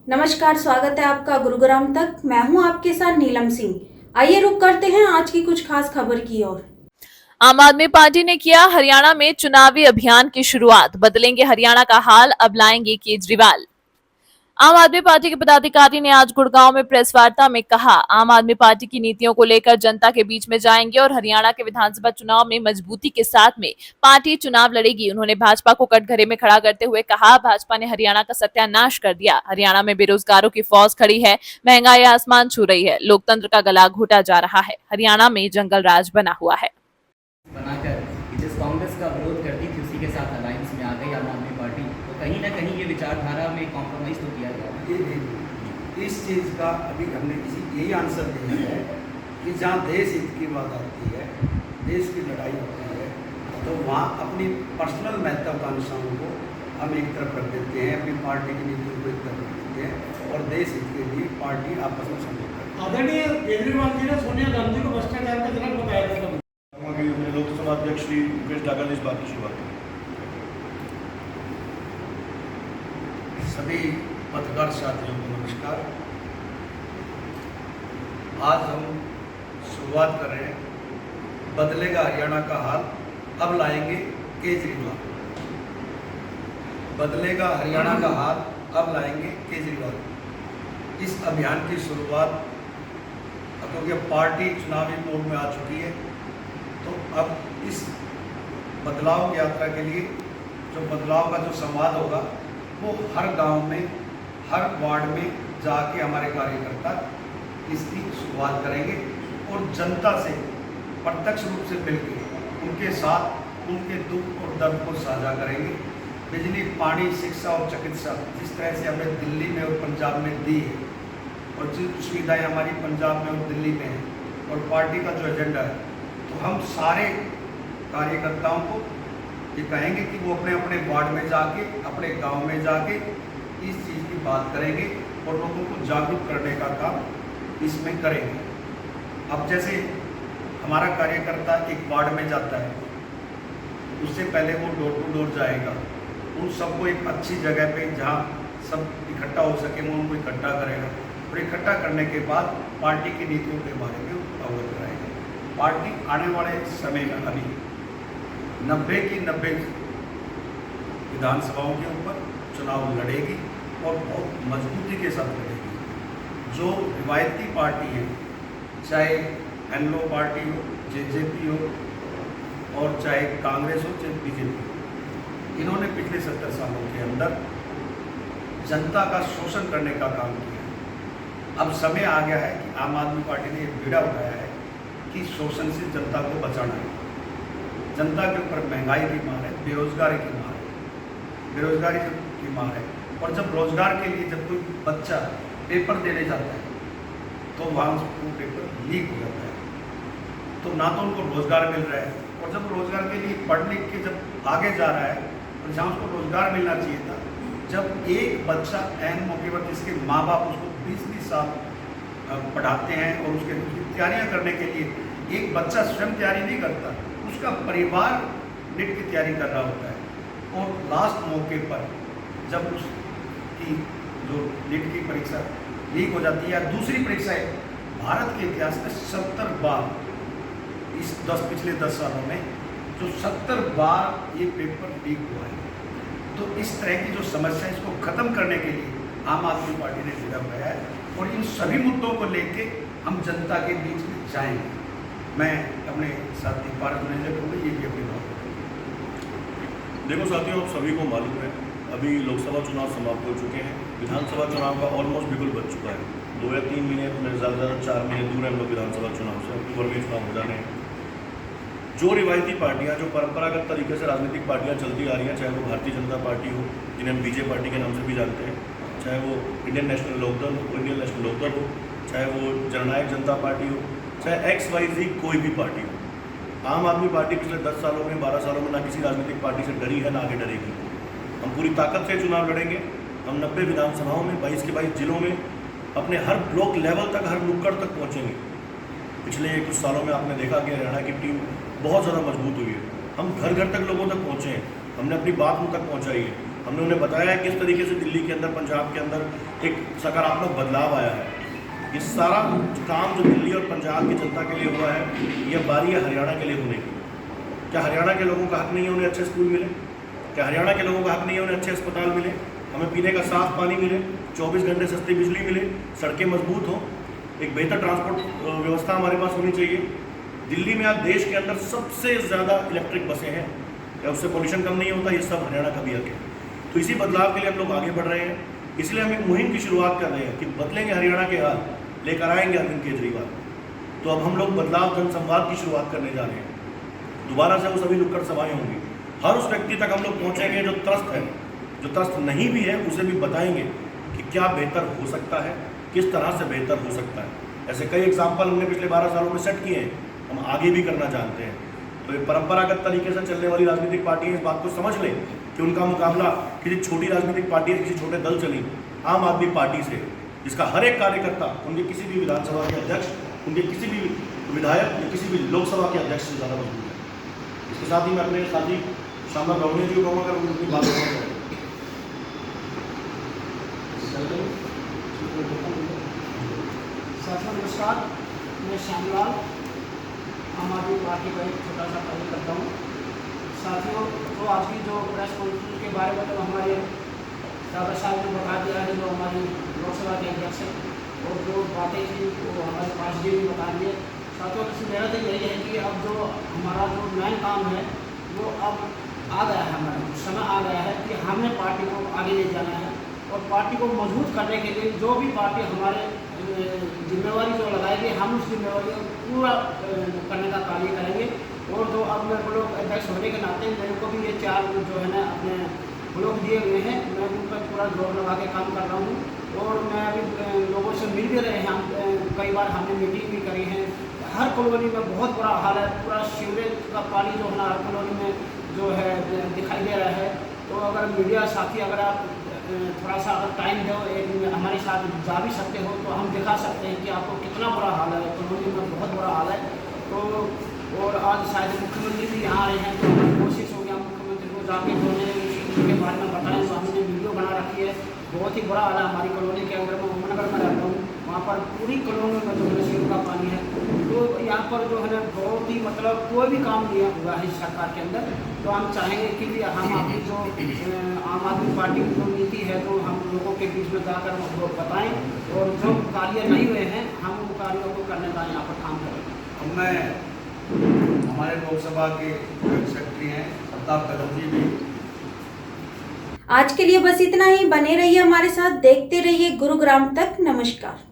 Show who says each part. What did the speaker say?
Speaker 1: नमस्कार, स्वागत है आपका गुरुग्राम तक। मैं हूं आपके साथ नीलम सिंह। आइए रुक करते हैं आज की कुछ खास खबर की ओर।
Speaker 2: आम आदमी पार्टी ने किया हरियाणा में चुनावी अभियान की शुरुआत। बदलेंगे हरियाणा का हाल, अब लाएंगे केजरीवाल। आम आदमी पार्टी के पदाधिकारी ने आज गुड़गांव में प्रेस वार्ता में कहा, आम आदमी पार्टी की नीतियों को लेकर जनता के बीच में जाएंगे और हरियाणा के विधानसभा चुनाव में मजबूती के साथ में पार्टी चुनाव लड़ेगी। उन्होंने भाजपा को कटघरे में खड़ा करते हुए कहा, भाजपा ने हरियाणा का सत्यानाश कर दिया। हरियाणा में बेरोजगारों की फौज खड़ी है, महंगाई आसमान छू रही है, लोकतंत्र का गला घोटा जा रहा है, हरियाणा में जंगल राज बना हुआ है।
Speaker 3: बनाकर जिस कांग्रेस का विरोध करती थी उसी के साथ अलायंस में आ गई आम आदमी पार्टी, तो कहीं ना कहीं ये विचारधारा में कॉम्प्रोमाइज़ तो किया गया है।
Speaker 4: इस चीज़ का अभी हमने यही आंसर दिया है कि जहाँ देश हित की बात आती है, देश की लड़ाई होती है, तो वहाँ अपनी पर्सनल महत्वाकांक्षाओं को हम एक तरफ रख देते हैं, अपनी पार्टी की नीतियों को एक तरफ रख देते हैं और देश हित के लिए पार्टी आपस में समझौता करती है।
Speaker 5: आदरणीय केजरीवाल जी ने सोनिया गांधी को भ्रष्टाचार का जनक बताया था।
Speaker 6: लोकसभा अध्यक्ष श्री मुकेश डागर ने इस बात की शुरुआत की।
Speaker 4: सभी पत्रकार साथियों को नमस्कार। आज हम शुरुआत कर रहे हैं, बदलेगा हरियाणा का हाल, अब लाएंगे केजरीवाल। बदलेगा हरियाणा का हाल, अब लाएंगे केजरीवाल। इस अभियान की शुरुआत, क्योंकि अब पार्टी चुनावी मोड में आ चुकी है, तो अब इस बदलाव की यात्रा के लिए जो बदलाव का जो संवाद होगा वो हर गांव में, हर वार्ड में जाके हमारे कार्यकर्ता इसकी शुरुआत करेंगे और जनता से प्रत्यक्ष रूप से मिलकर उनके साथ उनके दुख और दर्द को साझा करेंगे। बिजली, पानी, शिक्षा और चिकित्सा जिस तरह से हमें दिल्ली में और पंजाब में दी है और जो सुविधाएँ हमारी पंजाब में और दिल्ली में हैं और पार्टी का जो एजेंडा है, तो हम सारे कार्यकर्ताओं को ये कहेंगे कि वो अपने अपने वार्ड में जाके, अपने गांव में जाके इस चीज़ की बात करेंगे और लोगों को जागरूक करने का काम इसमें करेंगे। अब जैसे हमारा कार्यकर्ता एक वार्ड में जाता है, उससे पहले वो डोर टू डोर जाएगा, उन सबको एक अच्छी जगह पे जहाँ सब इकट्ठा हो सके वो उनको इकट्ठा करेगा और इकट्ठा करने के बाद पार्टी की नीतियों के बारे में अवगत कराएगा। पार्टी आने वाले समय में अभी 90 की 90 विधानसभाओं के ऊपर चुनाव लड़ेगी और बहुत मजबूती के साथ लड़ेगी। जो रिवायती पार्टी है, चाहे एनलो पार्टी हो, जेजेपी हो और चाहे कांग्रेस हो, चाहे बीजेपी हो, इन्होंने पिछले 70 सालों के अंदर जनता का शोषण करने का काम किया। अब समय आ गया है कि आम आदमी पार्टी ने एक बीड़ा उठाया है कि शोषण से जनता को बचाना है। जनता के ऊपर महंगाई की मार है, बेरोजगारी की मार है, बेरोजगारी की मार है और जब रोजगार के लिए जब कोई बच्चा पेपर देने जाता है तो वहाँ उसको पेपर लीक हो जाता है, तो ना तो उनको रोजगार मिल रहा है और जब रोजगार के लिए पढ़ लिख के जब आगे जा रहा है और जहाँ उसको रोजगार मिलना चाहिए था, जब एक बच्चा ऐन मौके पर जिसके माँ बाप उसको 20-20 साल पढ़ाते हैं और उसकी तैयारियाँ करने के लिए एक बच्चा स्वयं तैयारी नहीं करता, उसका परिवार नीट की तैयारी कर रहा होता है और लास्ट मौके पर जब उसकी जो नीट की परीक्षा लीक हो जाती है, दूसरी परीक्षा है, भारत के इतिहास में 70 बार इस पिछले 10 सालों में जो 70 बार ये पेपर लीक हुआ है। तो इस तरह की जो समस्या है इसको ख़त्म करने के लिए आम आदमी पार्टी ने जुड़ा हुआ है और इन सभी मुद्दों को लेके हम जनता के बीच में जाएंगे। मैं अपने साथी पार्थ मैनेजर को ये भी अपनी बात करूँगा।
Speaker 6: देखो साथियों, आप सभी को मालूम है अभी लोकसभा चुनाव समाप्त हो चुके हैं, विधानसभा चुनाव का ऑलमोस्ट बिल्कुल बच चुका है। 2 या 3 महीने, मेरे ज़्यादा 4 महीने दूर हैं हम लोग विधानसभा चुनाव से, अक्टूबर में चुनाव हो जाने हैं। जो रिवायती पार्टियाँ, जो परंपरागत तरीके से राजनीतिक पार्टियाँ चलती आ रही हैं, चाहे वो भारतीय जनता पार्टी हो जिन्हें हम बीजे पार्टी के नाम से भी जानते हैं, चाहे वो इंडियन नेशनल लोकदल हो, इंडियन नेशनल लोकदल हो, चाहे वो जननायक जनता पार्टी हो, चाहे XYZ कोई भी पार्टी हो, आम आदमी पार्टी पिछले 10 सालों में, 12 सालों में ना किसी राजनीतिक पार्टी से डरी है, ना आगे डरेगी। हम पूरी ताकत से चुनाव लड़ेंगे। हम 90 विधानसभाओं में 22 के 22 जिलों में अपने हर ब्लॉक लेवल तक, हर नुक्कड़ तक पहुँचेंगे। पिछले कुछ सालों में आपने देखा कि हरियाणा की टीम बहुत ज़्यादा मजबूत हुई है। हम घर घर तक लोगों तक पहुँचे हैं, हमने अपनी बात उन तक पहुँचाई है। हमने उन्हें बताया है किस तरीके से दिल्ली के अंदर, पंजाब के अंदर एक सकारात्मक बदलाव आया है। ये सारा काम जो दिल्ली और पंजाब की जनता के लिए हुआ है, ये बारी है हरियाणा के लिए होने की। क्या हरियाणा के लोगों का हक नहीं है उन्हें अच्छे स्कूल मिले? क्या हरियाणा के लोगों का हक नहीं है उन्हें अच्छे अस्पताल मिले, हमें पीने का साफ पानी मिले, 24 घंटे सस्ती बिजली मिले, सड़कें मजबूत हों, एक बेहतर ट्रांसपोर्ट व्यवस्था हमारे पास होनी चाहिए। दिल्ली में आज देश के अंदर सबसे ज़्यादा इलेक्ट्रिक बसें हैं, क्या उससे पोल्यूशन कम नहीं होता? ये सब हरियाणा का भी हक है। तो इसी बदलाव के लिए हम लोग आगे बढ़ रहे हैं। इसलिए हम एक मुहिम की शुरुआत कर रहे हैं कि बदलेंगे हरियाणा के हाल, लेकर आएंगे अरविंद केजरीवाल। तो अब हम लोग बदलाव जनसंवाद की शुरुआत करने जा रहे हैं। दोबारा से वो सभी नुक्कड़ सभाएं होंगी, हर उस व्यक्ति तक हम लोग पहुँचेंगे जो त्रस्त है, जो त्रस्त नहीं भी है उसे भी बताएंगे कि क्या बेहतर हो सकता है, किस तरह से बेहतर हो सकता है। ऐसे कई एग्जाम्पल हमने पिछले 12 सालों में सेट किए हैं, हम आगे भी करना चाहते हैं। तो ये परंपरागत तरीके से चलने वाली राजनीतिक पार्टियां इस बात को समझ लें कि उनका मुकाबला किसी छोटी राजनीतिक पार्टी से, किसी छोटे दल चली आम आदमी पार्टी से, जिसका हर एक कार्यकर्ता उनके किसी भी विधानसभा के अध्यक्ष, उनके किसी भी विधायक या किसी भी लोकसभा के अध्यक्ष से ज़्यादा मजबूत है। इसके साथ ही मैं अपने साथी शामला गौड़िया जी को कहूँगा अगर उनकी बात करना
Speaker 5: साथियों नमस्कार, मैं श्यामलाल आम आदमी पार्टी का एक छोटा सा कार्यकर्ता हूँ। साथियों, तो आज की जो प्रेस कॉन्फ्रेंस के बारे में तो हमारे दादा साहब ने बता दिया है, जो हमारी लोकसभा के अध्यक्ष हैं, और जो बातें थी वो हमारे पास जी भी बता दिए। साथियों, मेरा तो यही है कि अब जो हमारा जो मेन काम है वो अब आ गया है, हमारा समय आ गया है कि हमें पार्टी को आगे ले जाना है और पार्टी को मजबूत करने के लिए जो भी पार्टी हमारे जिम्मेवारी जो लगाएगी, हम उस जिम्मेवारी को पूरा करने का कार्य करेंगे। और जो अब मेरे को लोग अध्यक्ष होने के नाते मेरे को भी ये 4 जो है ना अपने ब्लॉक दिए हुए हैं, मैं उन पर पूरा जोर लगा के काम कर रहा हूँ। और मैं अभी लोगों से मिल भी रहे हैं, हम कई बार हमने मीटिंग भी करी है। हर कॉलोनी में बहुत बुरा हाल है, पूरा सीवरेज का पानी जो है ना हर कॉलोनी में जो है दिखाई दे रहा है। तो अगर मीडिया साथी अगर आप थोड़ा सा अगर टाइम दो, एक हमारे साथ जा भी सकते हो तो हम दिखा सकते हैं कि आपको कितना बुरा हाल है, कॉलोनी में बहुत बुरा हाल है। तो और आज शायद मुख्यमंत्री भी यहाँ आए हैं, तो कोशिश हो गया मुख्यमंत्री को जाके बोलने के बारे में बताएं। तो हमने वीडियो बना रखी है, बहुत ही बुरा हाल है हमारी कॉलोनी के अंदर। मैं उमनगर में रहता हूँ, वहाँ पर पूरी कॉलोनी में जो है सीवर का पानी है। तो यहाँ पर जो है ना बहुत ही मतलब कोई भी काम नहीं हुआ है सरकार के अंदर। तो हम चाहेंगे कि भी हम अपनी जो आम आदमी पार्टी की जो नीति है तो हम लोगों के बीच में जाकर वो बताएं, और जो कार्य नहीं हुए हैं हम उन कार्यों को करने का यहाँ पर काम करेंगे।
Speaker 4: मैं हमारे लोकसभा के सेक्रेटरी हैं प्रताप कदम भी।
Speaker 1: आज के लिए बस इतना ही। बने रहिए हमारे साथ, देखते रहिए गुरुग्राम तक। नमस्कार।